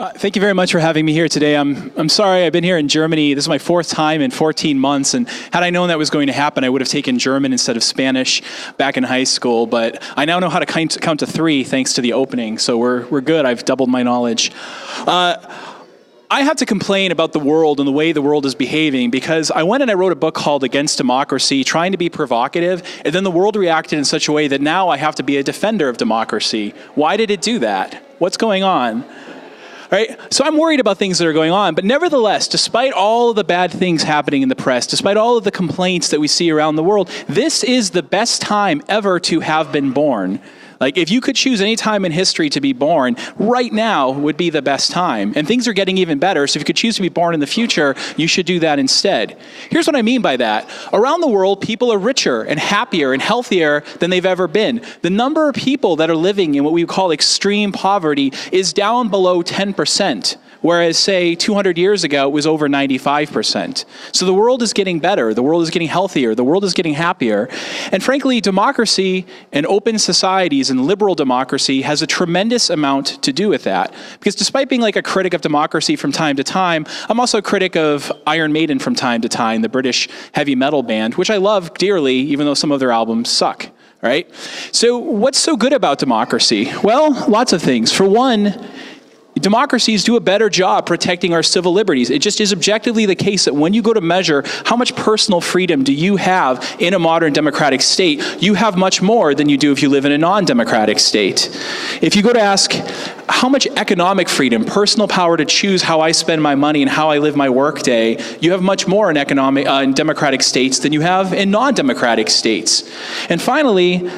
Thank you very much for having me here today. I'm sorry, I've been here in Germany. This is my fourth time in 14 months, and had I known that was going to happen, I would have taken German instead of Spanish back in high school, but I now know how to count to three thanks to the opening, so we're good. I've doubled my knowledge. I have to complain about the world and the way the world is behaving because I went and I wrote a book called Against Democracy, trying to be provocative, and then the world reacted in such a way that now I have to be a defender of democracy. Why did it do that? What's going on? Right? So I'm worried about things that are going on, but nevertheless, despite all of the bad things happening in the press, despite all of the complaints that we see around the world, this is the best time ever to have been born. Like, if you could choose any time in history to be born, right now would be the best time. And things are getting even better, so if you could choose to be born in the future, you should do that instead. Here's what I mean by that. Around the world, people are richer and happier and healthier than they've ever been. The number of people that are living in what we call extreme poverty is down below 10%. Whereas, say, 200 years ago, it was over 95%. So the world is getting better, the world is getting healthier, the world is getting happier. And frankly, democracy and open societies and liberal democracy has a tremendous amount to do with that. Because despite being like a critic of democracy from time to time, I'm also a critic of Iron Maiden from time to time, the British heavy metal band, which I love dearly, even though some of their albums suck. Right? So what's so good about democracy? Well, lots of things. For one, democracies do a better job protecting our civil liberties. It just is objectively the case that when you go to measure how much personal freedom do you have in a modern democratic state, you have much more than you do if you live in a non-democratic state. If you go to ask how much economic freedom, personal power to choose how I spend my money and how I live my workday, you have much more in in democratic states than you have in non-democratic states. And finally,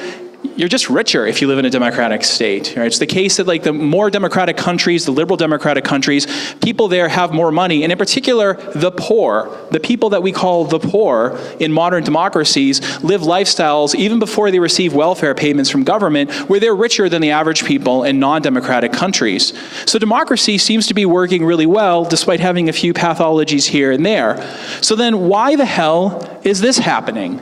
you're just richer if you live in a democratic state. Right? It's the case that like the more democratic countries, the liberal democratic countries, people there have more money, and in particular, the poor, the people that we call the poor in modern democracies live lifestyles even before they receive welfare payments from government where they're richer than the average people in non-democratic countries. So democracy seems to be working really well despite having a few pathologies here and there. So then why the hell is this happening?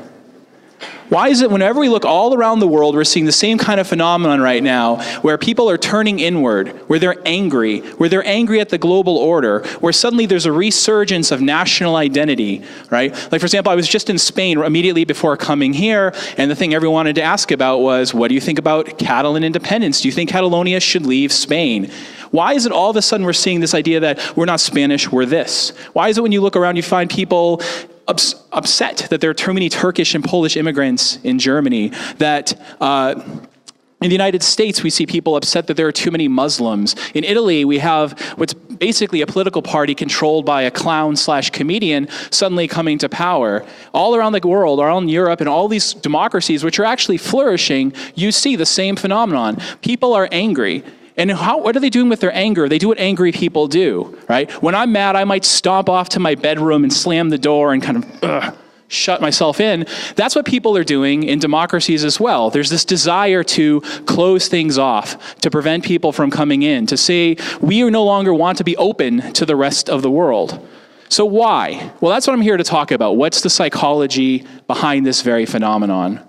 Why is it whenever we look all around the world, we're seeing the same kind of phenomenon right now where people are turning inward, where they're angry at the global order, where suddenly there's a resurgence of national identity, right? Like, for example, I was just in Spain immediately before coming here, and the thing everyone wanted to ask about was, what do you think about Catalan independence? Do you think Catalonia should leave Spain? Why is it all of a sudden we're seeing this idea that we're not Spanish, we're this? Why is it when you look around, you find people upset that there are too many Turkish and Polish immigrants in Germany, that in the United States, we see people upset that there are too many Muslims. In Italy, we have what's basically a political party controlled by a clown/comedian suddenly coming to power. All around the world, all in Europe, and all these democracies, which are actually flourishing, you see the same phenomenon. People are angry. And what are they doing with their anger? They do what angry people do, right? When I'm mad, I might stomp off to my bedroom and slam the door and kind of shut myself in. That's what people are doing in democracies as well. There's this desire to close things off, to prevent people from coming in, to say we no longer want to be open to the rest of the world. So why? Well, that's what I'm here to talk about. What's the psychology behind this very phenomenon?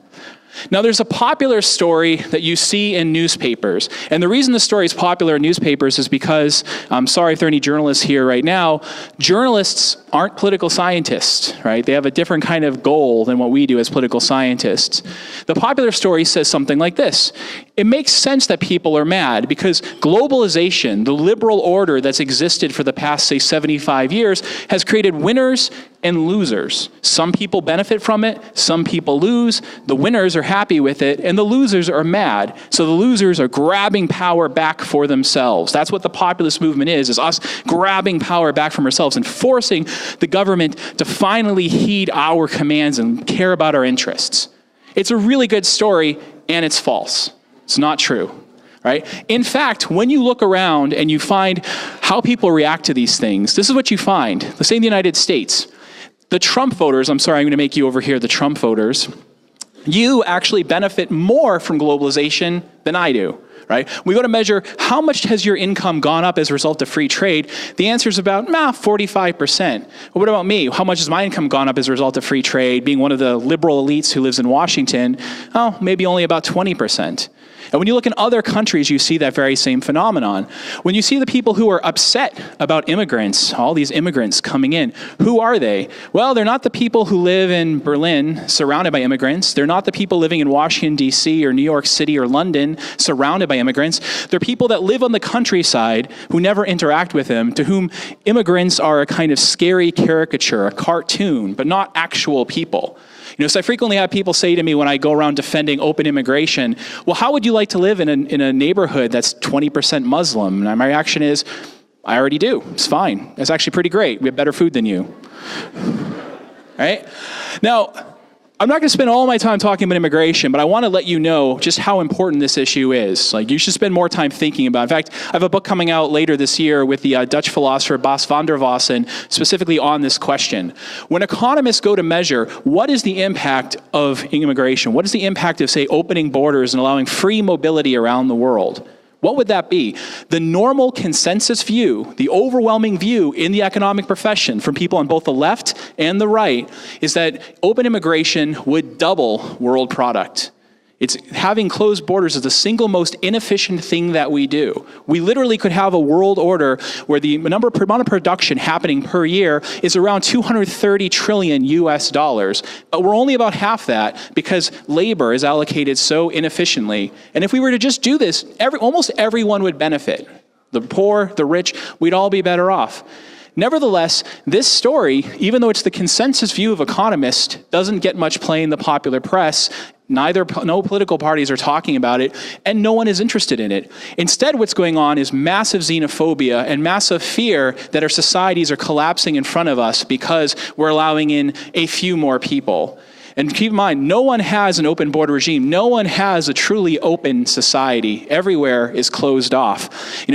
Now, there's a popular story that you see in newspapers. And the reason the story is popular in newspapers is because, I'm sorry if there are any journalists here right now, journalists aren't political scientists, right? They have a different kind of goal than what we do as political scientists. The popular story says something like this. It makes sense that people are mad because globalization, the liberal order that's existed for the past, say, 75 years, has created winners and losers. Some people benefit from it, some people lose. The winners are happy with it, and the losers are mad. So the losers are grabbing power back for themselves. That's what the populist movement is us grabbing power back from ourselves and forcing the government to finally heed our commands and care about our interests. It's a really good story, and it's false. It's not true. Right? In fact, when you look around and you find how people react to these things, this is what you find. Let's say in the United States, the Trump voters, I'm sorry, I'm going to make you over here the Trump voters, you actually benefit more from globalization than I do. right? We go to measure how much has your income gone up as a result of free trade. The answer is about 45%. Well, what about me? How much has my income gone up as a result of free trade? Being one of the liberal elites who lives in Washington, maybe only about 20%. And when you look in other countries, you see that very same phenomenon. When you see the people who are upset about immigrants, all these immigrants coming in, who are they? Well, they're not the people who live in Berlin surrounded by immigrants. They're not the people living in Washington, D.C. or New York City or London surrounded by immigrants. They're people that live on the countryside who never interact with them, to whom immigrants are a kind of scary caricature, a cartoon, but not actual people. So I frequently have people say to me when I go around defending open immigration, well, how would you like to live in a neighborhood that's 20% Muslim? And my reaction is, I already do. It's fine. It's actually pretty great. We have better food than you. Right? Now, I'm not going to spend all my time talking about immigration, but I want to let you know just how important this issue is. You should spend more time thinking about it. In fact, I have a book coming out later this year with the Dutch philosopher Bas van der Wassen, specifically on this question. When economists go to measure what is the impact of immigration, what is the impact of, say, opening borders and allowing free mobility around the world, what would that be? The normal consensus view, the overwhelming view in the economic profession from people on both the left and the right, is that open immigration would double world product. It's having closed borders is the single most inefficient thing that we do. We literally could have a world order where the amount of production happening per year is around 230 trillion US dollars, but we're only about half that because labor is allocated so inefficiently. And if we were to just do this, almost everyone would benefit. The poor, the rich, we'd all be better off. Nevertheless, this story, even though it's the consensus view of economists, doesn't get much play in the popular press. No political parties are talking about it, and no one is interested in it. Instead, what's going on is massive xenophobia and massive fear that our societies are collapsing in front of us because we're allowing in a few more people. And keep in mind, no one has an open border regime. No one has a truly open society. Everywhere is closed off.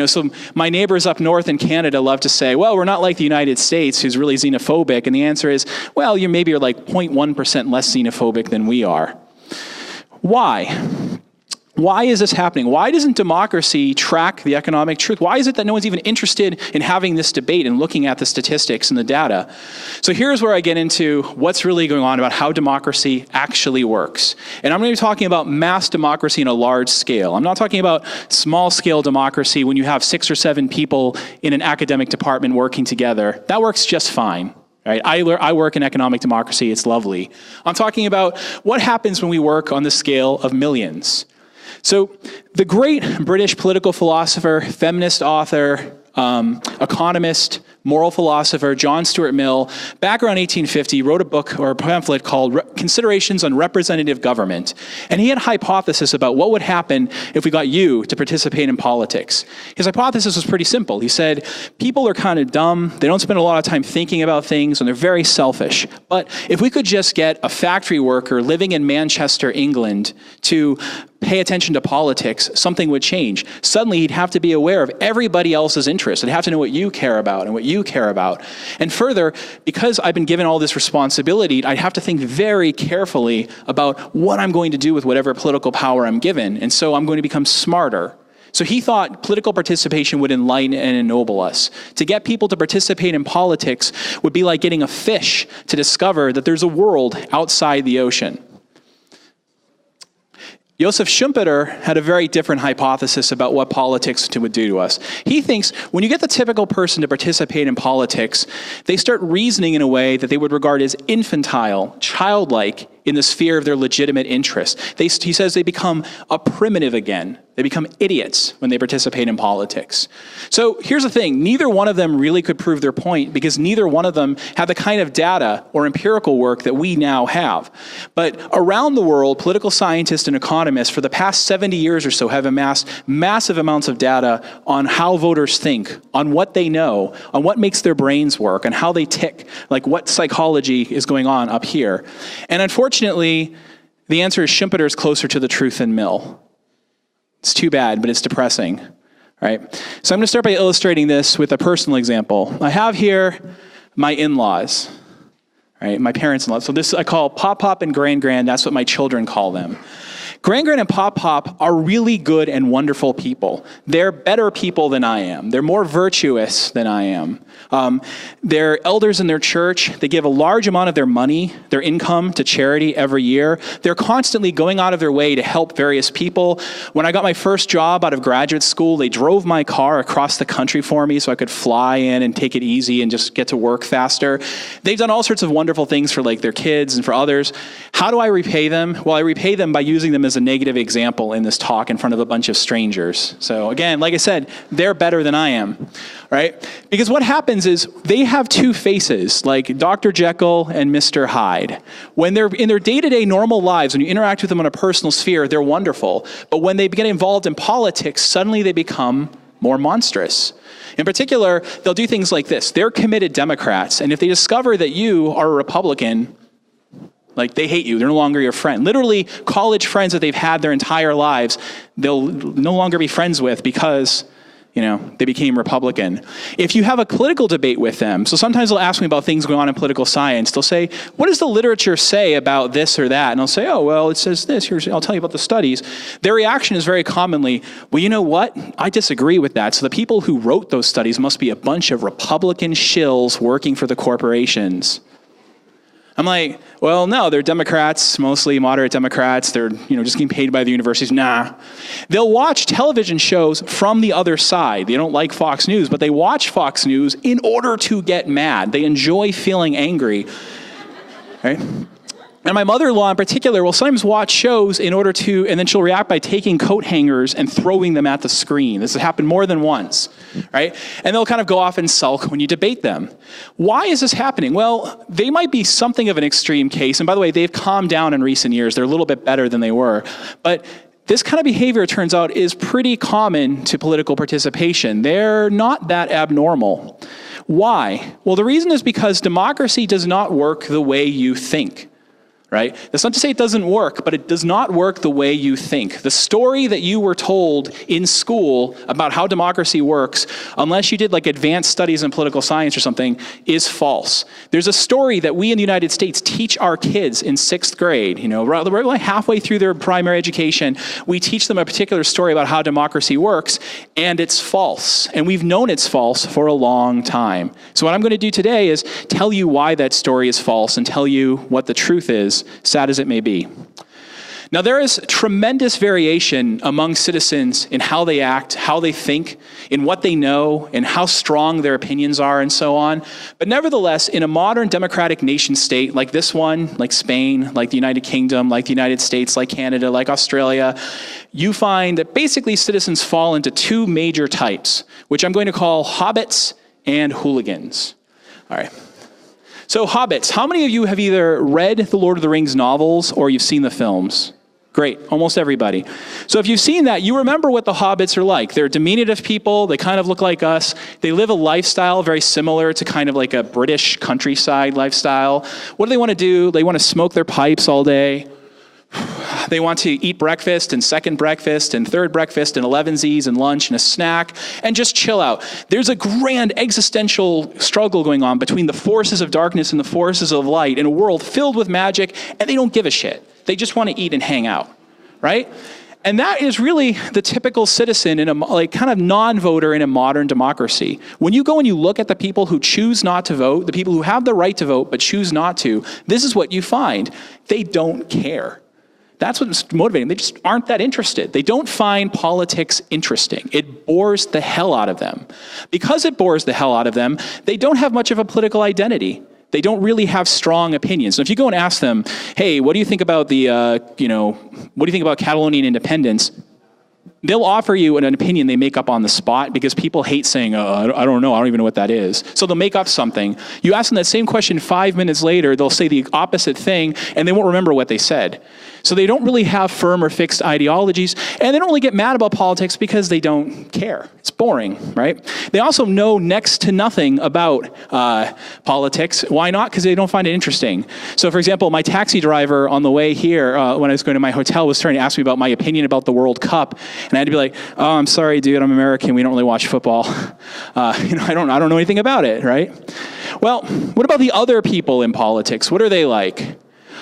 So my neighbors up north in Canada love to say, well, we're not like the United States, who's really xenophobic. And the answer is, well, maybe you're like 0.1% less xenophobic than we are. Why? Why is this happening? Why doesn't democracy track the economic truth? Why is it that no one's even interested in having this debate and looking at the statistics and the data? So here's where I get into what's really going on about how democracy actually works. And I'm going to be talking about mass democracy in a large scale. I'm not talking about small scale democracy when you have 6 or 7 people in an academic department working together. That works just fine. Right? I work in economic democracy. It's lovely. I'm talking about what happens when we work on the scale of millions. So the great British political philosopher, feminist author, economist, moral philosopher John Stuart Mill, back around 1850, wrote a book or a pamphlet called Considerations on Representative Government. And he had a hypothesis about what would happen if we got you to participate in politics. His hypothesis was pretty simple. He said, people are kind of dumb, they don't spend a lot of time thinking about things, and they're very selfish. But if we could just get a factory worker living in Manchester, England, to pay attention to politics, something would change. Suddenly, he'd have to be aware of everybody else's interests. He'd have to know what you care about and what you care about. And further, because I've been given all this responsibility, I'd have to think very carefully about what I'm going to do with whatever political power I'm given. And so I'm going to become smarter. So he thought political participation would enlighten and ennoble us. To get people to participate in politics would be like getting a fish to discover that there's a world outside the ocean. Joseph Schumpeter had a very different hypothesis about what politics would do to us. He thinks when you get the typical person to participate in politics, they start reasoning in a way that they would regard as infantile, childlike, in the sphere of their legitimate interest. He says they become a primitive again. They become idiots when they participate in politics. So here's the thing. Neither one of them really could prove their point because neither one of them had the kind of data or empirical work that we now have. But around the world, political scientists and economists for the past 70 years or so have amassed massive amounts of data on how voters think, on what they know, on what makes their brains work, on how they tick, like what psychology is going on up here. And unfortunately, the answer is Schumpeter is closer to the truth than Mill. It's too bad, but it's depressing, right? So I'm going to start by illustrating this with a personal example. I have here my in-laws, right? My parents-in-law. So this I call Pop-Pop and Grand-Grand. That's what my children call them. Gran and Pop are really good and wonderful people. They're better people than I am. They're more virtuous than I am. They're elders in their church. They give a large amount of their money, their income, to charity every year. They're constantly going out of their way to help various people. When I got my first job out of graduate school, they drove my car across the country for me so I could fly in and take it easy and just get to work faster. They've done all sorts of wonderful things for like their kids and for others. How do I repay them? Well, I repay them by using them as a negative example in this talk in front of a bunch of strangers. So again, like I said, they're better than I am, right? Because what happens is they have two faces, like Dr. Jekyll and Mr. Hyde. When they're in their day-to-day normal lives, when you interact with them on a personal sphere, they're wonderful. But when they get involved in politics, suddenly they become more monstrous. In particular, they'll do things like this. They're committed Democrats, and if they discover that you are a Republican, like they hate you, they're no longer your friend. Literally, college friends that they've had their entire lives, they'll no longer be friends with because, they became Republican. If you have a political debate with them, so sometimes they'll ask me about things going on in political science. They'll say, what does the literature say about this or that? And I'll say, oh, well, it says this. I'll tell you about the studies. Their reaction is very commonly, well, you know what? I disagree with that. So the people who wrote those studies must be a bunch of Republican shills working for the corporations. I'm like, well, no, they're Democrats, mostly moderate Democrats. They're, just getting paid by the universities. Nah. They'll watch television shows from the other side. They don't like Fox News, but they watch Fox News in order to get mad. They enjoy feeling angry, right? And my mother-in-law in particular will sometimes watch shows in order to, and then she'll react by taking coat hangers and throwing them at the screen. This has happened more than once, right? And they'll kind of go off and sulk when you debate them. Why is this happening? Well, they might be something of an extreme case. And by the way, they've calmed down in recent years. They're a little bit better than they were. But this kind of behavior, it turns out, is pretty common to political participation. They're not that abnormal. Why? Well, the reason is because democracy does not work the way you think. Right? That's not to say it doesn't work, but it does not work the way you think. The story that you were told in school about how democracy works, unless you did like advanced studies in political science or something, is false. There's a story that we in the United States teach our kids in 6th grade. Right like halfway through their primary education, we teach them a particular story about how democracy works, and it's false. And we've known it's false for a long time. So what I'm going to do today is tell you why that story is false and tell you what the truth is, sad as it may be. Now, there is tremendous variation among citizens in how they act, how they think, in what they know, and how strong their opinions are, and so on. But nevertheless, in a modern democratic nation state like this one, like Spain, like the United Kingdom, like the United States, like Canada, like Australia, you find that basically citizens fall into two major types, which I'm going to call hobbits and hooligans. All right. So hobbits, how many of you have either read the Lord of the Rings novels or you've seen the films? Great, almost everybody. So if you've seen that, you remember what the hobbits are like. They're diminutive people, they kind of look like us. They live a lifestyle very similar to kind of like a British countryside lifestyle. What do they want to do? They want to smoke their pipes all day. They want to eat breakfast and second breakfast and third breakfast and 11sies and lunch and a snack and just chill out. There's a grand existential struggle going on between the forces of darkness and the forces of light in a world filled with magic, and they don't give a shit. They just want to eat and hang out, right? And that is really the typical citizen in a kind of non-voter in a modern democracy. When you go and you look at the people who choose not to vote, the people who have the right to vote but choose not to, this is what you find. They don't care. That's what's motivating. They just aren't that interested. They don't find politics interesting. It bores the hell out of them. Because it bores the hell out of them, they don't have much of a political identity. They don't really have strong opinions. So if you go and ask them, hey, what do you think about what do you think about Catalonian independence? They'll offer you an opinion they make up on the spot because people hate saying, I don't know, I don't even know what that is. So they'll make up something. You ask them that same question 5 minutes later, they'll say the opposite thing, and they won't remember what they said. So they don't really have firm or fixed ideologies, and they don't really get mad about politics because they don't care. It's boring, right? They also know next to nothing about politics. Why not? Because they don't find it interesting. So for example, my taxi driver on the way here, when I was going to my hotel, was trying to ask me about my opinion about the World Cup, and I had to be like, oh, I'm sorry, dude, I'm American, we don't really watch football. I don't know anything about it, right? Well, what about the other people in politics? What are they like?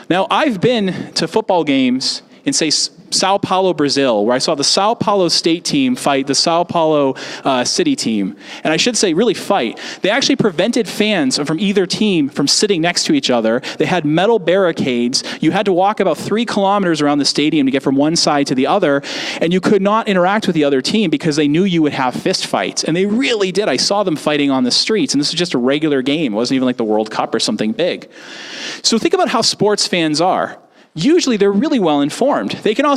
Now, I've been to football games in, say, Sao Paulo, Brazil, where I saw the Sao Paulo state team fight the Sao Paulo city team. And I should say, really fight. They actually prevented fans from either team from sitting next to each other. They had metal barricades. You had to walk about 3 kilometers around the stadium to get from one side to the other, and you could not interact with the other team because they knew you would have fist fights. And they really did. I saw them fighting on the streets, and this was just a regular game. It wasn't even like the World Cup or something big. So think about how sports fans are. Usually they're really well informed. They can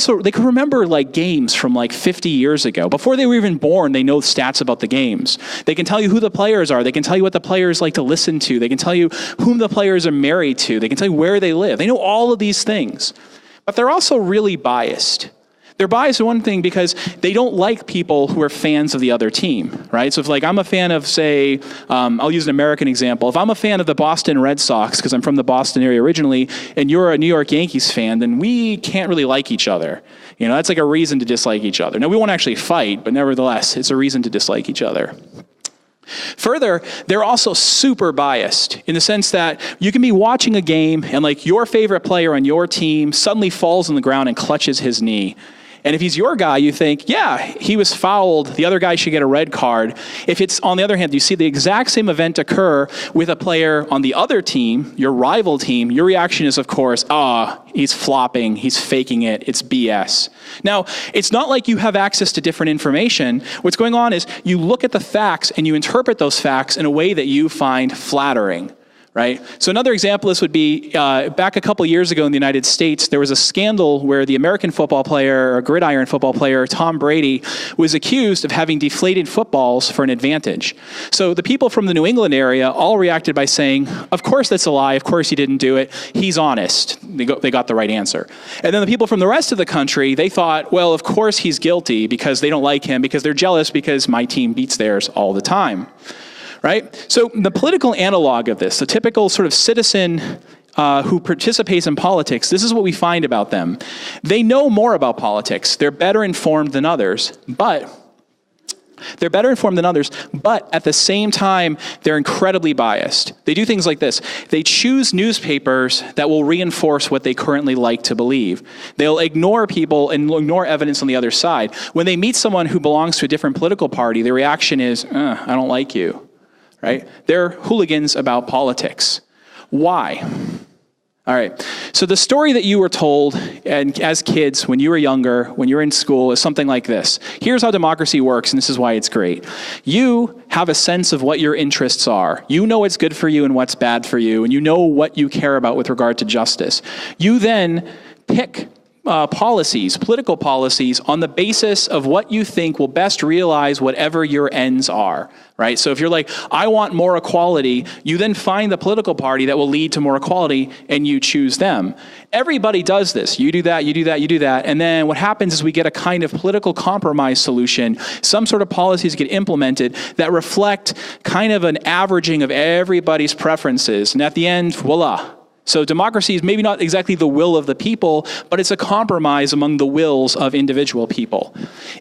remember like games from like 50 years ago. Before they were even born, they know stats about the games. They can tell you who the players are. They can tell you what the players like to listen to. They can tell you whom the players are married to. They can tell you where they live. They know all of these things. But they're also really biased. They're biased in one thing because they don't like people who are fans of the other team, right? So if like I'm a fan of, say, I'll use an American example. If I'm a fan of the Boston Red Sox, because I'm from the Boston area originally, and you're a New York Yankees fan, then we can't really like each other. You know, that's like a reason to dislike each other. Now, we won't actually fight, but nevertheless, it's a reason to dislike each other. Further, they're also super biased in the sense that you can be watching a game and like your favorite player on your team suddenly falls on the ground and clutches his knee. And if he's your guy, you think, yeah, he was fouled. The other guy should get a red card. If it's, on the other hand, you see the exact same event occur with a player on the other team, your rival team, your reaction is, of course, he's flopping, he's faking it, it's BS. Now, it's not like you have access to different information. What's going on is you look at the facts and you interpret those facts in a way that you find flattering. Right? So another example of this would be back a couple years ago in the United States, there was a scandal where the American football player, or gridiron football player, Tom Brady, was accused of having deflated footballs for an advantage. So the people from the New England area all reacted by saying, of course that's a lie, of course he didn't do it, he's honest. They got the right answer. And then the people from the rest of the country, they thought, well, of course he's guilty because they don't like him, because they're jealous because my team beats theirs all the time. Right? So the political analog of this, the typical sort of citizen who participates in politics, this is what we find about them. They know more about politics. They're better informed than others, but at the same time, they're incredibly biased. They do things like this. They choose newspapers that will reinforce what they currently like to believe. They'll ignore people and ignore evidence on the other side. When they meet someone who belongs to a different political party, their reaction is, I don't like you. Right? They're hooligans about politics. Why? All right. So the story that you were told and as kids when you were younger, when you were in school, is something like this. Here's how democracy works, and this is why it's great. You have a sense of what your interests are. You know what's good for you and what's bad for you, and you know what you care about with regard to justice. You then pick political policies on the basis of what you think will best realize whatever your ends are, right? So if you're like, I want more equality, you then find the political party that will lead to more equality and you choose them. Everybody does this. You do that, you do that, you do that. And then what happens is we get a kind of political compromise solution. Some sort of policies get implemented that reflect kind of an averaging of everybody's preferences. And at the end, voila. So democracy is maybe not exactly the will of the people, but it's a compromise among the wills of individual people.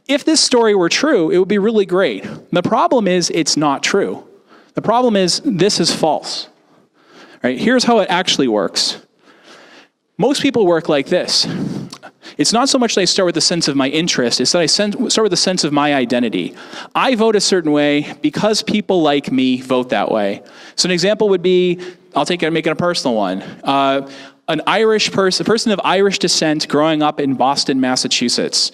If this story were true, it would be really great. The problem is it's not true. The problem is this is false. Right? Here's how it actually works. Most people work like this. It's not so much that I start with the sense of my interest, it's that I start with the sense of my identity. I vote a certain way because people like me vote that way. So an example would be, I'll take it and make it a personal one. An Irish person, a person of Irish descent growing up in Boston, Massachusetts.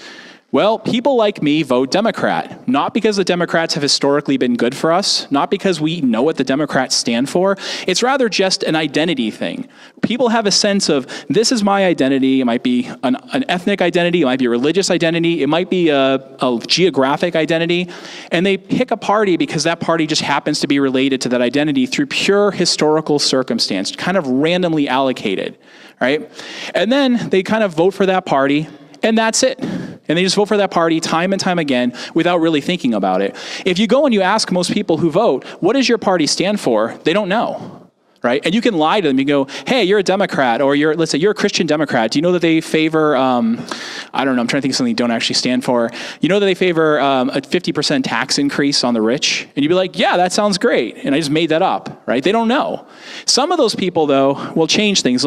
Well, people like me vote Democrat, not because the Democrats have historically been good for us, not because we know what the Democrats stand for. It's rather just an identity thing. People have a sense of, this is my identity. It might be an ethnic identity. It might be a religious identity. It might be a geographic identity. And they pick a party because that party just happens to be related to that identity through pure historical circumstance, kind of randomly allocated, right? And then they kind of vote for that party, and that's it. And they just vote for that party time and time again without really thinking about it. If you go and you ask most people who vote, what does your party stand for? They don't know, right? And you can lie to them. You go, hey, you're a Democrat, or let's say you're a Christian Democrat. Do you know that they favor, I don't know, I'm trying to think of something they don't actually stand for. You know that they favor a 50% tax increase on the rich? And you'd be like, yeah, that sounds great. And I just made that up, right? They don't know. Some of those people, though, will change things.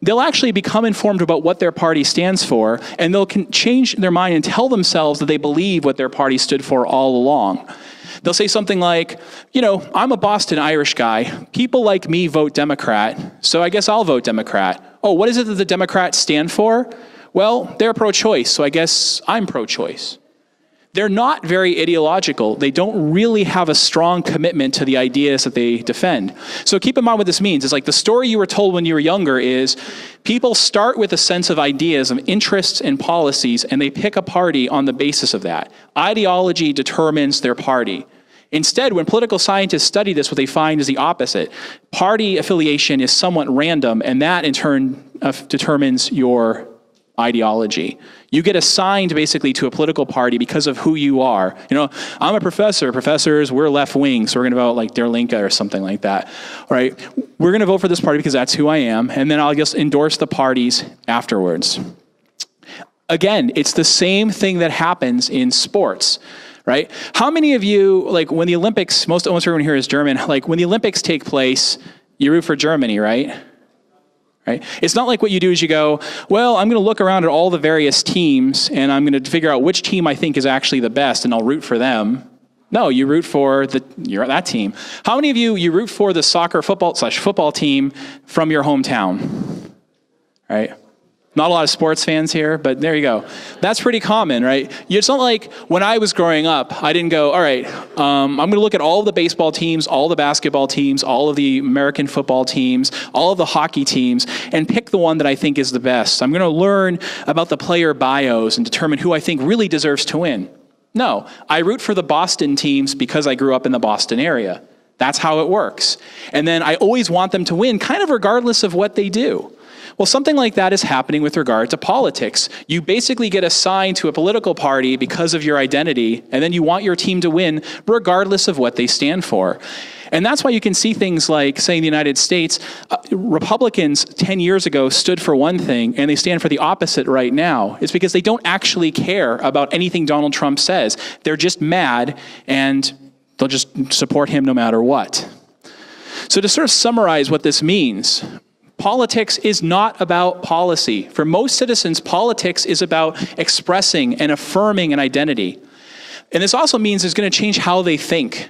they'll actually become informed about what their party stands for, and they'll change their mind and tell themselves that they believe what their party stood for all along. They'll say something like, I'm a Boston Irish guy. People like me vote Democrat, so I guess I'll vote Democrat. Oh, what is it that the Democrats stand for? Well, they're pro-choice, so I guess I'm pro-choice. They're not very ideological. They don't really have a strong commitment to the ideas that they defend. So keep in mind what this means. It's like the story you were told when you were younger is people start with a sense of ideas, of interests and policies, and they pick a party on the basis of that. Ideology determines their party. Instead, when political scientists study this, what they find is the opposite. Party affiliation is somewhat random, and that in turn determines your ideology. You get assigned basically to a political party because of who you are. I'm a professor. Professors, we're left wing, so we're going to vote like Der Linke or something like that. All right, we're going to vote for this party because that's who I am, and then I'll just endorse the parties afterwards. Again, it's the same thing that happens in sports. Right? How many of you, like when the Olympics, almost everyone here is German, like when the Olympics take place, you root for Germany, right? Right? It's not like what you do is you go, well, I'm going to look around at all the various teams and I'm going to figure out which team I think is actually the best and I'll root for them. No, you root for that team. How many of you root for the football team from your hometown? Right? Not a lot of sports fans here, but there you go. That's pretty common, right? It's not like when I was growing up, I didn't go, all right, I'm going to look at all of the baseball teams, all the basketball teams, all of the American football teams, all of the hockey teams, and pick the one that I think is the best. I'm going to learn about the player bios and determine who I think really deserves to win. No, I root for the Boston teams because I grew up in the Boston area. That's how it works. And then I always want them to win, kind of regardless of what they do. Well, something like that is happening with regard to politics. You basically get assigned to a political party because of your identity, and then you want your team to win regardless of what they stand for. And that's why you can see things like, say, in the United States, Republicans 10 years ago stood for one thing, and they stand for the opposite right now. It's because they don't actually care about anything Donald Trump says. They're just mad, and they'll just support him no matter what. So to sort of summarize what this means, politics is not about policy. For most citizens, politics is about expressing and affirming an identity. And this also means it's going to change how they think.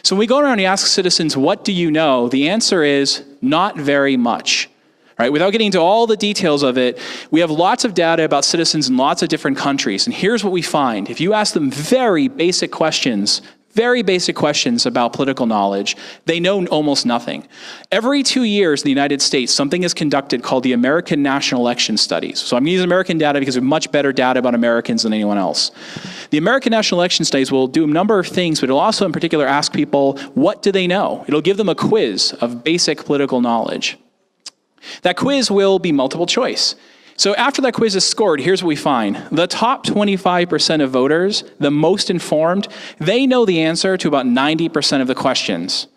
So when we go around and ask citizens, what do you know? The answer is not very much. Right? Without getting into all the details of it, we have lots of data about citizens in lots of different countries. And here's what we find. If you ask them very basic questions about political knowledge, they know almost nothing. Every 2 years in the United States, something is conducted called the American National Election Studies. So I'm using American data because we have much better data about Americans than anyone else. The American National Election Studies will do a number of things, but it'll also in particular ask people, what do they know? It'll give them a quiz of basic political knowledge. That quiz will be multiple choice. So after that quiz is scored, here's what we find. The top 25% of voters, the most informed, they know the answer to about 90% of the questions.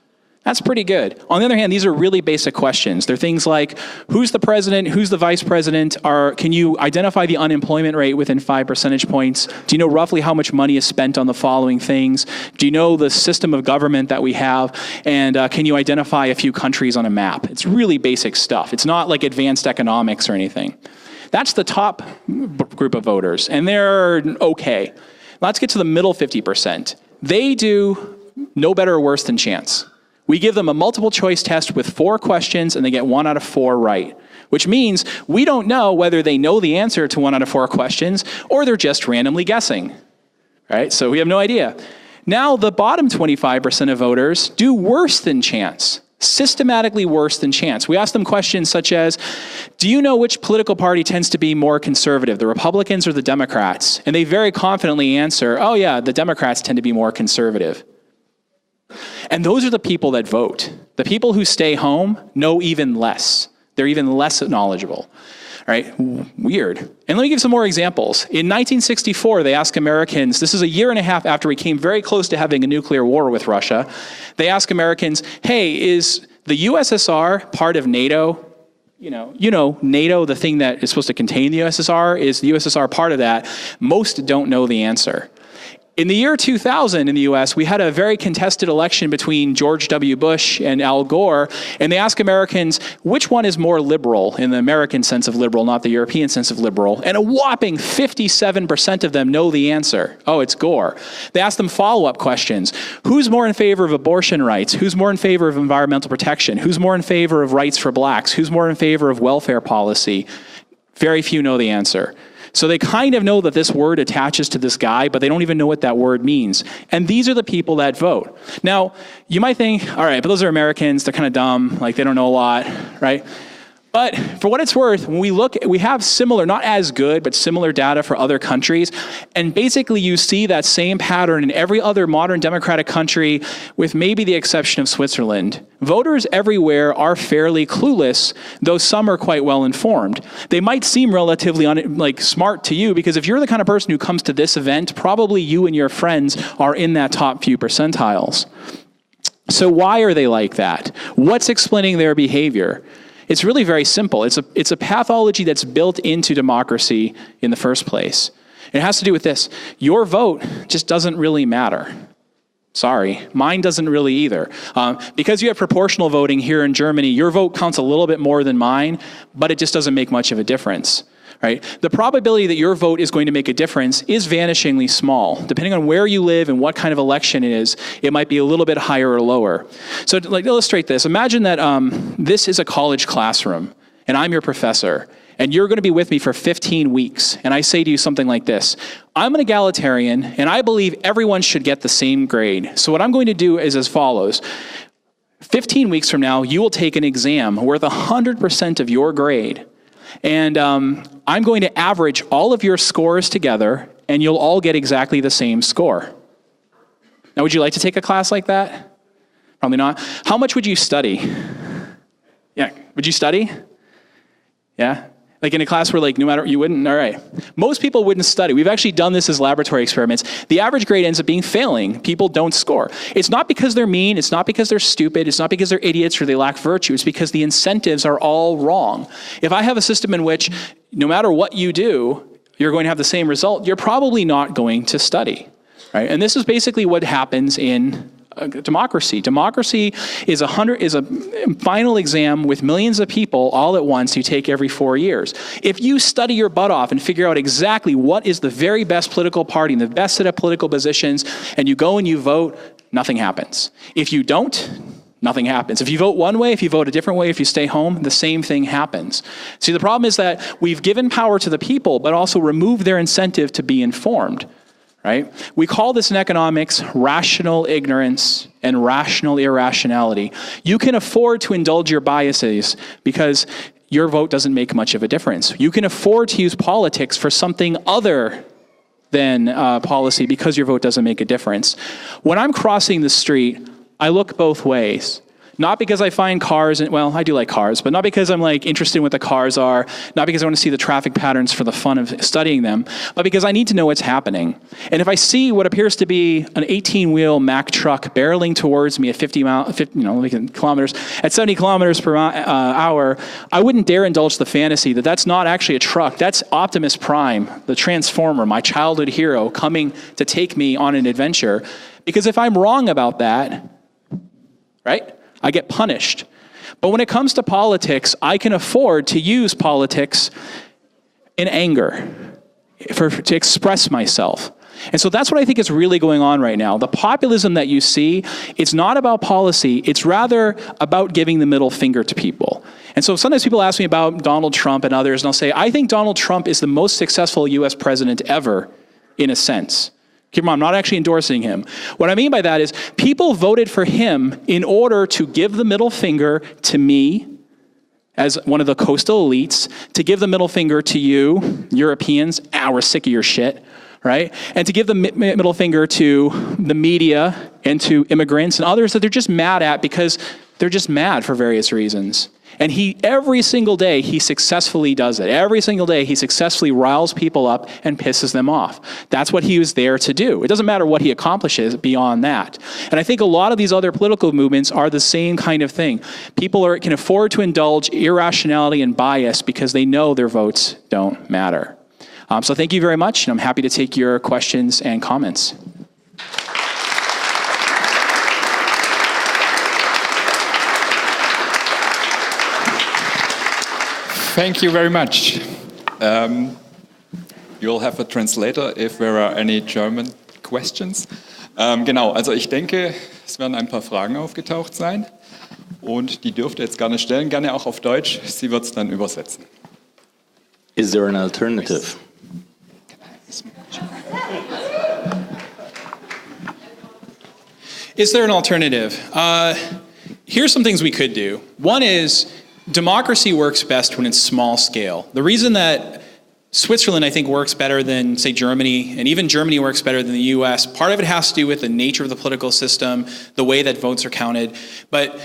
That's pretty good. On the other hand, these are really basic questions. They're things like, who's the president, who's the vice president, can you identify the unemployment rate within 5 percentage points? Do you know roughly how much money is spent on the following things? Do you know the system of government that we have? And can you identify a few countries on a map? It's really basic stuff. It's not like advanced economics or anything. That's the top group of voters, and they're okay. Let's get to the middle 50%. They do no better or worse than chance. We give them a multiple choice test with 4 questions, and they get 1 out of 4 right, which means we don't know whether they know the answer to 1 out of 4 questions or they're just randomly guessing, right? So we have no idea. Now, the bottom 25% of voters do worse than chance. Systematically worse than chance. We ask them questions such as, do you know which political party tends to be more conservative, the Republicans or the Democrats? And they very confidently answer, oh yeah, the Democrats tend to be more conservative. And those are the people that vote. The people who stay home know even less. They're even less knowledgeable. Right? Weird. And let me give some more examples. In 1964, they asked Americans, this is a year and a half after we came very close to having a nuclear war with Russia, they asked Americans, hey, is the USSR part of NATO? You know, NATO, the thing that is supposed to contain the USSR, is the USSR part of that? Most don't know the answer. In the year 2000 in the US, we had a very contested election between George W. Bush and Al Gore, and they asked Americans, which one is more liberal in the American sense of liberal, not the European sense of liberal? And a whopping 57% of them know the answer. Oh, it's Gore. They asked them follow-up questions. Who's more in favor of abortion rights? Who's more in favor of environmental protection? Who's more in favor of rights for blacks? Who's more in favor of welfare policy? Very few know the answer. So they kind of know that this word attaches to this guy, but they don't even know what that word means. And these are the people that vote. Now, you might think, all right, but those are Americans, they're kind of dumb, like they don't know a lot, right? But for what it's worth, when we look, we have similar, not as good, but similar data for other countries. And basically you see that same pattern in every other modern democratic country, with maybe the exception of Switzerland. Voters everywhere are fairly clueless, though some are quite well informed. They might seem relatively smart to you, because if you're the kind of person who comes to this event, probably you and your friends are in that top few percentiles. So why are they like that? What's explaining their behavior? It's really very simple. It's a pathology that's built into democracy in the first place. It has to do with this. Your vote just doesn't really matter. Sorry, mine doesn't really either. Because you have proportional voting here in Germany, your vote counts a little bit more than mine, but it just doesn't make much of a difference. Right? The probability that your vote is going to make a difference is vanishingly small. Depending on where you live and what kind of election it is, it might be a little bit higher or lower. So to illustrate this, imagine that this is a college classroom, and I'm your professor, and you're going to be with me for 15 weeks, and I say to you something like this: I'm an egalitarian, and I believe everyone should get the same grade. So what I'm going to do is as follows. 15 weeks from now, you will take an exam worth 100% of your grade. And I'm going to average all of your scores together, and you'll all get exactly the same score. Now, would you like to take a class like that? Probably not. How much would you study? Yeah, would you study? Yeah? Like in a class where no matter, you wouldn't? All right. Most people wouldn't study. We've actually done this as laboratory experiments. The average grade ends up being failing. People don't score. It's not because they're mean. It's not because they're stupid. It's not because they're idiots or they lack virtue. It's because the incentives are all wrong. If I have a system in which no matter what you do, you're going to have the same result, you're probably not going to study. Right? And this is basically what happens in democracy. Democracy is a final exam with millions of people all at once you take every 4 years. If you study your butt off and figure out exactly what is the very best political party and the best set of political positions, and you go and you vote, nothing happens. If you don't, nothing happens. If you vote one way, if you vote a different way, if you stay home, the same thing happens. See, the problem is that we've given power to the people, but also removed their incentive to be informed. Right? We call this in economics rational ignorance and rational irrationality. You can afford to indulge your biases because your vote doesn't make much of a difference. You can afford to use politics for something other than policy because your vote doesn't make a difference. When I'm crossing the street, I look both ways. Not because I find cars, well, I do like cars, but not because I'm interested in what the cars are, not because I want to see the traffic patterns for the fun of studying them, but because I need to know what's happening. And if I see what appears to be an 18-wheel Mack truck barreling towards me at 70 kilometers per hour, I wouldn't dare indulge the fantasy that that's not actually a truck. That's Optimus Prime, the Transformer, my childhood hero, coming to take me on an adventure. Because if I'm wrong about that, right? I get punished. But when it comes to politics, I can afford to use politics in anger to express myself. And so that's what I think is really going on right now. The populism that you see, it's not about policy. It's rather about giving the middle finger to people. And so sometimes people ask me about Donald Trump and others, and I'll say, I think Donald Trump is the most successful U.S. president ever, in a sense. Keep in mind, I'm not actually endorsing him. What I mean by that is people voted for him in order to give the middle finger to me as one of the coastal elites, to give the middle finger to you, Europeans, we're sick of your shit, right? And to give the middle finger to the media and to immigrants and others that they're just mad at because they're just mad for various reasons. And every single day, he successfully does it. Every single day, he successfully riles people up and pisses them off. That's what he was there to do. It doesn't matter what he accomplishes beyond that. And I think a lot of these other political movements are the same kind of thing. People can afford to indulge irrationality and bias because they know their votes don't matter. So thank you very much, and I'm happy to take your questions and comments. Thank you very much. You'll have a translator if there are any German questions. Genau, also ich denke, es werden ein paar Fragen aufgetaucht sein und die dürft ihr jetzt gerne stellen, gerne auch auf Deutsch. Sie wird es dann übersetzen. Is there an alternative? Is there an alternative? Here's some things we could do. One is democracy works best when it's small scale. The reason that Switzerland, I think, works better than, say, Germany, and even Germany works better than the US. Part of it has to do with the nature of the political system, the way that votes are counted. But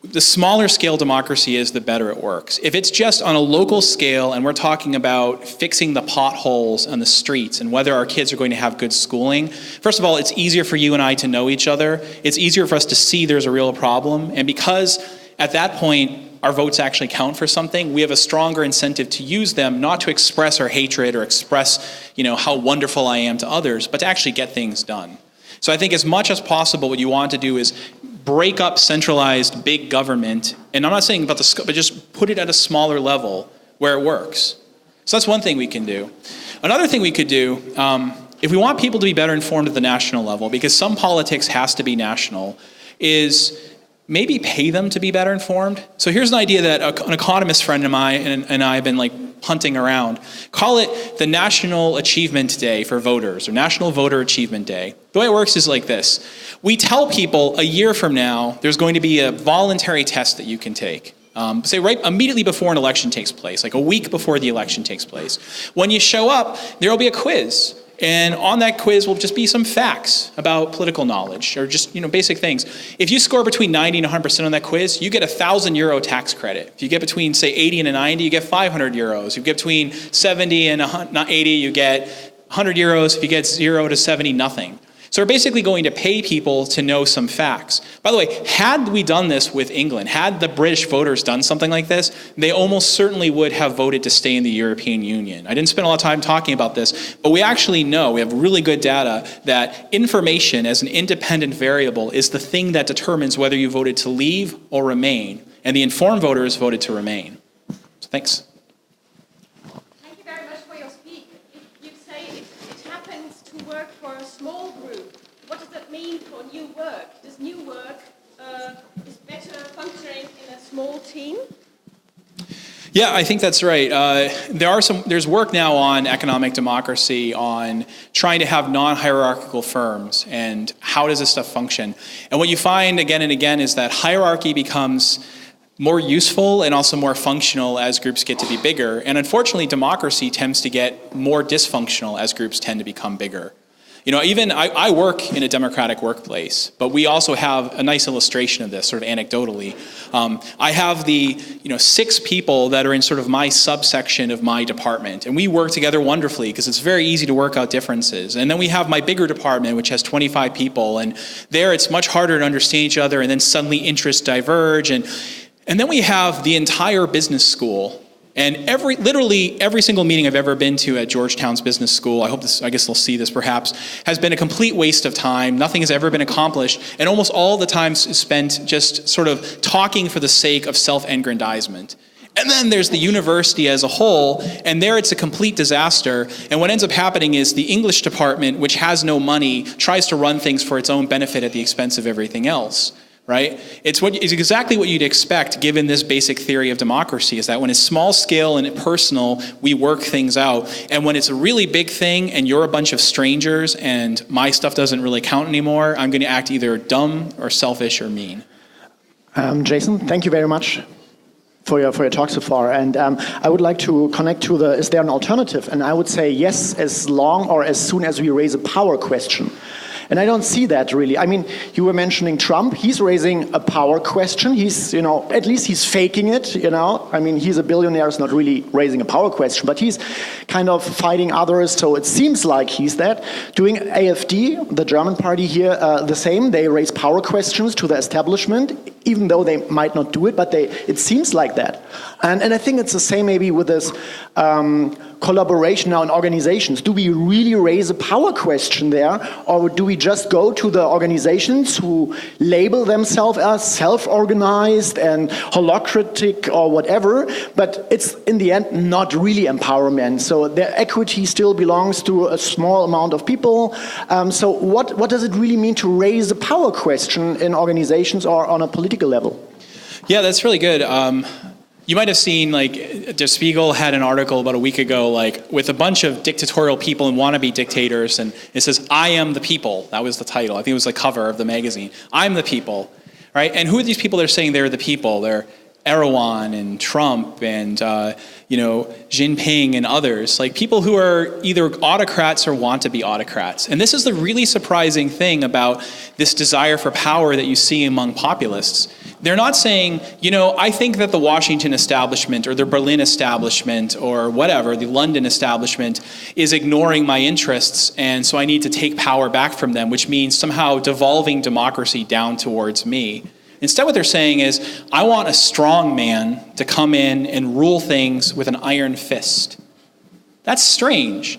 the smaller scale democracy is, the better it works. If it's just on a local scale and we're talking about fixing the potholes on the streets and whether our kids are going to have good schooling, first of all, it's easier for you and I to know each other. It's easier for us to see there's a real problem. And because at that point, our votes actually count for something, we have a stronger incentive to use them, not to express our hatred or express, how wonderful I am to others, but to actually get things done. So I think as much as possible, what you want to do is break up centralized big government, and I'm not saying about the scope, but just put it at a smaller level where it works. So that's one thing we can do. Another thing we could do, if we want people to be better informed at the national level, because some politics has to be national, is maybe pay them to be better informed. So here's an idea that an economist friend of mine and I have been punting around. Call it the National Achievement Day for voters, or National Voter Achievement Day. The way it works is like this. We tell people a year from now, there's going to be a voluntary test that you can take. Say right immediately before an election takes place, like a week before the election takes place. When you show up, there'll be a quiz. And on that quiz will just be some facts about political knowledge, or just basic things. If you score between 90 and 100% on that quiz, you get a €1,000 tax credit. If you get between, say, 80 and 90, you get €500. If you get between 70 and 80, you get €100. If you get 0 to 70, nothing. So we're basically going to pay people to know some facts. By the way, had we done this with England, had the British voters done something like this, they almost certainly would have voted to stay in the European Union. I didn't spend a lot of time talking about this, but we actually know, we have really good data, that information as an independent variable is the thing that determines whether you voted to leave or remain. And the informed voters voted to remain. So thanks. Thank you very much for your speech. If you say it happens to work for a small group, what does that mean for new work? Does new work is better functioning in a small team? Yeah, I think that's right. There's work now on economic democracy, on trying to have non-hierarchical firms, and how does this stuff function. And what you find again and again is that hierarchy becomes more useful and also more functional as groups get to be bigger. And unfortunately, democracy tends to get more dysfunctional as groups tend to become bigger. Even I work in a democratic workplace, but we also have a nice illustration of this, sort of anecdotally. I have the 6 people that are in sort of my subsection of my department, and we work together wonderfully because it's very easy to work out differences. And then we have my bigger department, which has 25 people, and there it's much harder to understand each other, and then suddenly interests diverge. And then we have the entire business school. And literally every single meeting I've ever been to at Georgetown's business school, I guess they'll see this perhaps, has been a complete waste of time. Nothing has ever been accomplished. And almost all the time is spent just sort of talking for the sake of self-aggrandizement. And then there's the university as a whole, and there it's a complete disaster. And what ends up happening is the English department, which has no money, tries to run things for its own benefit at the expense of everything else. Right? It's exactly what you'd expect given this basic theory of democracy, is that when it's small scale and personal, we work things out. And when it's a really big thing and you're a bunch of strangers and my stuff doesn't really count anymore, I'm going to act either dumb or selfish or mean. Jason, thank you very much for your talk so far. And I would like to connect to is there an alternative? And I would say yes, as long or as soon as we raise a power question. And I don't see that really. I mean, you were mentioning Trump. He's raising a power question. He's, at least he's faking it, I mean, he's a billionaire, is not really raising a power question, but he's kind of fighting others. So it seems like he's that. Doing AfD, the German party here, the same. They raise power questions to the establishment, even though they might not do it, but it seems like that. And I think it's the same maybe with this collaboration now in organizations. Do we really raise a power question there, or do we just go to the organizations who label themselves as self-organized and holacratic or whatever, but it's in the end not really empowerment. So their equity still belongs to a small amount of people. So what does it really mean to raise a power question in organizations or on a political level? Yeah, that's really good. You might have seen, like, Der Spiegel had an article about a week ago, like, with a bunch of dictatorial people and wannabe dictators, and it says, "I am the people." That was the title. I think it was the cover of the magazine. I'm the people, right? And who are these people that are saying they're the people? They're Erdogan and Trump and, Jinping and others, like people who are either autocrats or want to be autocrats. And this is the really surprising thing about this desire for power that you see among populists. They're not saying, I think that the Washington establishment or the Berlin establishment or whatever, the London establishment, is ignoring my interests, and so I need to take power back from them, which means somehow devolving democracy down towards me. Instead, what they're saying is, I want a strong man to come in and rule things with an iron fist. That's strange,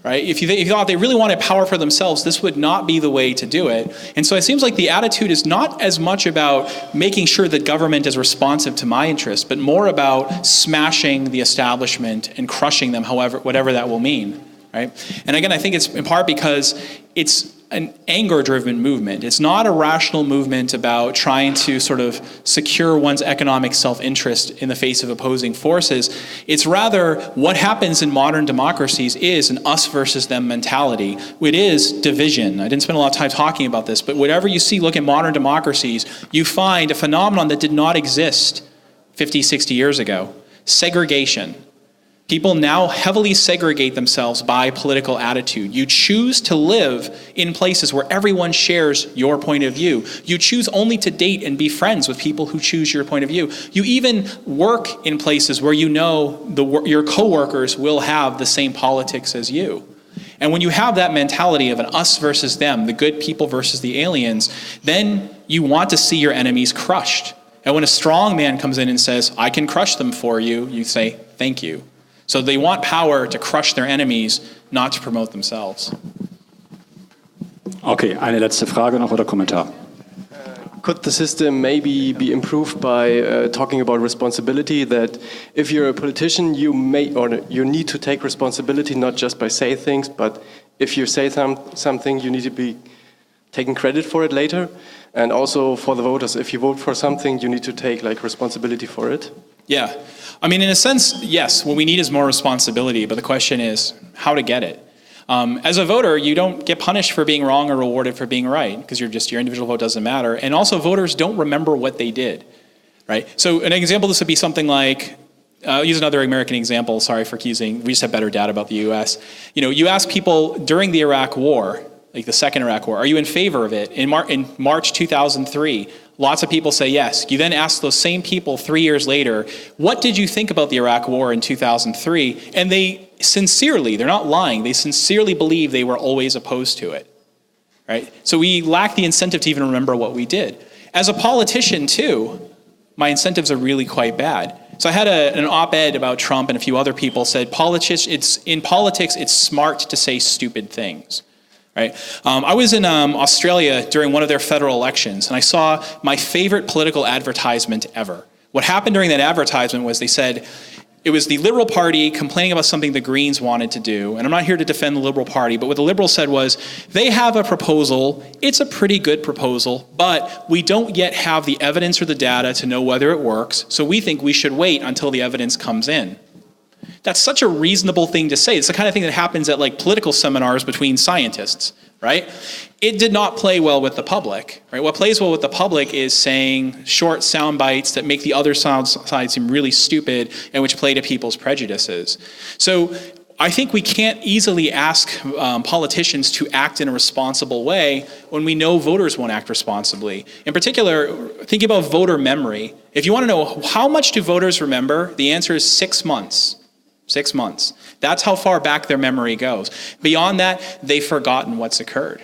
right? If you thought they really wanted power for themselves, this would not be the way to do it. And so it seems like the attitude is not as much about making sure that government is responsive to my interests, but more about smashing the establishment and crushing them, whatever that will mean, right? And again, I think it's in part because it's an anger-driven movement. It's not a rational movement about trying to sort of secure one's economic self-interest in the face of opposing forces. It's rather what happens in modern democracies is an us versus them mentality. It is division. I didn't spend a lot of time talking about this, but whatever you see, look at modern democracies, you find a phenomenon that did not exist 50, 60 years ago. Segregation. People now heavily segregate themselves by political attitude. You choose to live in places where everyone shares your point of view. You choose only to date and be friends with people who choose your point of view. You even work in places where you know your coworkers will have the same politics as you. And when you have that mentality of an us versus them, the good people versus the aliens, then you want to see your enemies crushed. And when a strong man comes in and says, I can crush them for you, you say, thank you. So they want power to crush their enemies, not to promote themselves. Okay, eine letzte Frage noch oder Kommentar? Could the system maybe be improved by talking about responsibility, that if you're a politician, you need to take responsibility not just by saying things, but if you say something, you need to be taking credit for it later? And also for the voters, if you vote for something, you need to take responsibility for it? Yeah. I mean, in a sense, yes, what we need is more responsibility, but the question is how to get it. As a voter, you don't get punished for being wrong or rewarded for being right, because your individual vote doesn't matter. And also, voters don't remember what they did, right? So an example, this would be something like, I'll use another American example, sorry for accusing, we just have better data about the US. You ask people during the Iraq War, like the second Iraq War, are you in favor of it? In March 2003, lots of people say yes. You then ask those same people 3 years later, what did you think about the Iraq War in 2003? And they sincerely, they're not lying, they sincerely believe they were always opposed to it, right? So we lack the incentive to even remember what we did. As a politician too, my incentives are really quite bad. So I had an op-ed about Trump, and a few other people said, in politics, it's smart to say stupid things. Right? I was in Australia during one of their federal elections, and I saw my favorite political advertisement ever. What happened during that advertisement was they said, it was the Liberal Party complaining about something the Greens wanted to do, and I'm not here to defend the Liberal Party, but what the Liberals said was, they have a proposal, it's a pretty good proposal, but we don't yet have the evidence or the data to know whether it works, so we think we should wait until the evidence comes in. That's such a reasonable thing to say. It's the kind of thing that happens at political seminars between scientists, right? It did not play well with the public, right? What plays well with the public is saying short sound bites that make the other side seem really stupid and which play to people's prejudices. So I think we can't easily ask politicians to act in a responsible way when we know voters won't act responsibly. In particular, think about voter memory. If you want to know how much do voters remember, the answer is 6 months. 6 months. That's how far back their memory goes. Beyond that, they've forgotten what's occurred.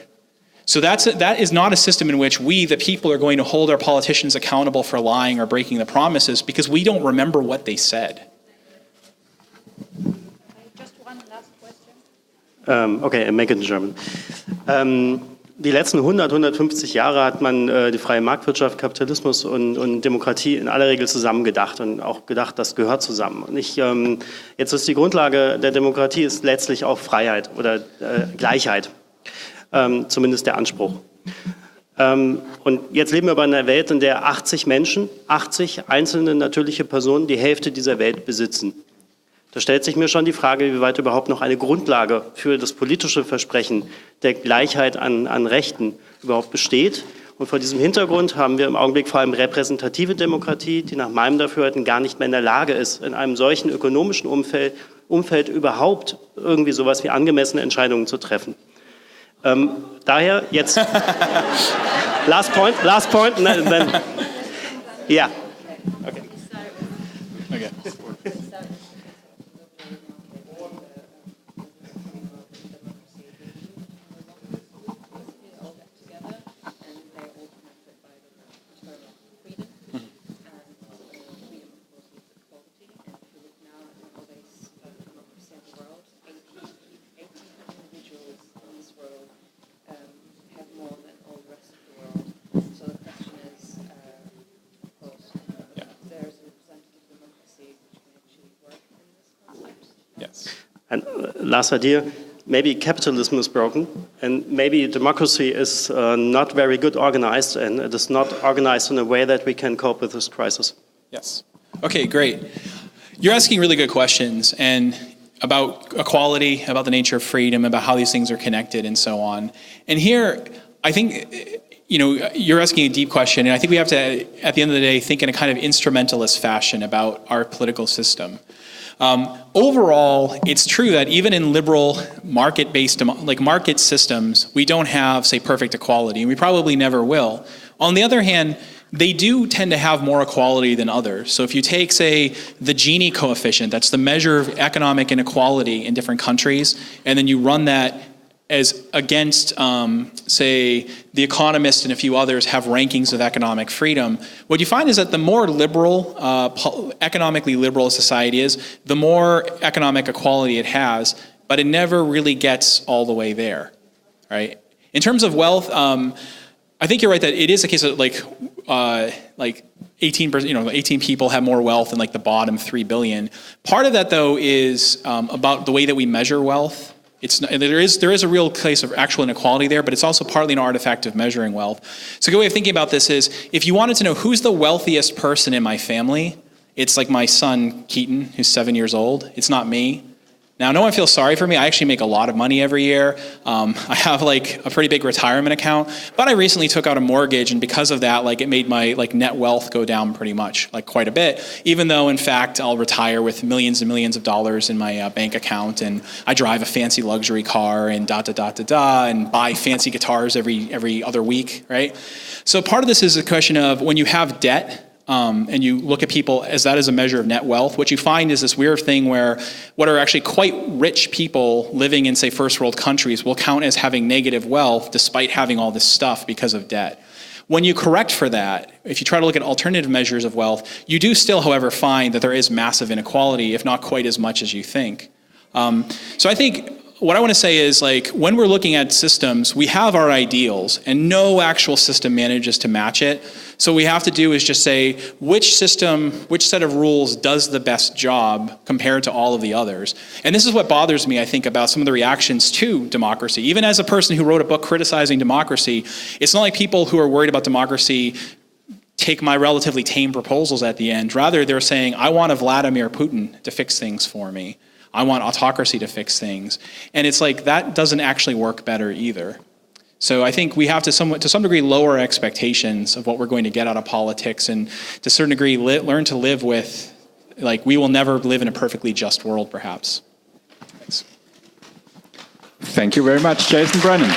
So that is not a system in which we, the people, are going to hold our politicians accountable for lying or breaking the promises because we don't remember what they said. Just one last question. Okay, I make it in German. Die letzten 150 Jahre hat man die freie Marktwirtschaft, Kapitalismus und Demokratie in aller Regel zusammengedacht und auch gedacht, das gehört zusammen. Und jetzt ist die Grundlage der Demokratie ist letztlich auch Freiheit oder Gleichheit, zumindest der Anspruch. Und jetzt leben wir aber in einer Welt, in der 80 Menschen, 80 einzelne natürliche Personen die Hälfte dieser Welt besitzen. Da stellt sich mir schon die Frage, wie weit überhaupt noch eine Grundlage für das politische Versprechen der Gleichheit an Rechten überhaupt besteht. Und vor diesem Hintergrund haben wir im Augenblick vor allem repräsentative Demokratie, die nach meinem Dafürhalten gar nicht mehr in der Lage ist, in einem solchen ökonomischen Umfeld überhaupt irgendwie sowas wie angemessene Entscheidungen zu treffen. Daher jetzt last point, then yeah. Okay. Okay. And last idea, maybe capitalism is broken and maybe democracy is not very good organized and it is not organized in a way that we can cope with this crisis. Yes. Okay, great. You're asking really good questions and about equality, about the nature of freedom, about how these things are connected and so on. And here, I think, you're asking a deep question and I think we have to, at the end of the day, think in a kind of instrumentalist fashion about our political system. Overall, it's true that even in liberal market-based, like market systems, we don't have, say, perfect equality, and we probably never will. On the other hand, they do tend to have more equality than others. So if you take, say, the Gini coefficient, that's the measure of economic inequality in different countries, and then you run that as against, say, The Economist and a few others have rankings of economic freedom, what you find is that the more liberal, economically liberal a society is, the more economic equality it has, but it never really gets all the way there, right? In terms of wealth, I think you're right that it is a case of like 18%, 18 people have more wealth than like the bottom 3 billion. Part of that though is about the way that we measure wealth. There is a real case of actual inequality there, but it's also partly an artifact of measuring wealth. So a good way of thinking about this is, if you wanted to know who's the wealthiest person in my family, it's like my son Keaton, who's 7 years old. It's not me. Now, no one feels sorry for me. I actually make a lot of money every year. I have like a pretty big retirement account, but I recently took out a mortgage, and because of that, like it made my like net wealth go down pretty much, like quite a bit. Even though, in fact, I'll retire with millions and millions of dollars in my bank account, and I drive a fancy luxury car, and and buy fancy guitars every other week, right? So part of this is a question of when you have debt. And you look at people as that as a measure of net wealth, what you find is this weird thing where what are actually quite rich people living in, say, first world countries will count as having negative wealth despite having all this stuff because of debt. When you correct for that, if you try to look at alternative measures of wealth, you do still, however, find that there is massive inequality, if not quite as much as you think. So I think what I want to say is, like, when we're looking at systems, we have our ideals, and no actual system manages to match it. So what we have to do is just say, which system, which set of rules does the best job compared to all of the others? And this is what bothers me, I think, about some of the reactions to democracy. Even as a person who wrote a book criticizing democracy, it's not like people who are worried about democracy take my relatively tame proposals at the end. Rather, they're saying, I want a Vladimir Putin to fix things for me. I want autocracy to fix things. And it's like, that doesn't actually work better either. So I think we have to some degree lower expectations of what we're going to get out of politics, and to a certain degree learn to live with, like, we will never live in a perfectly just world, perhaps. Thanks. Thank you very much, Jason Brennan.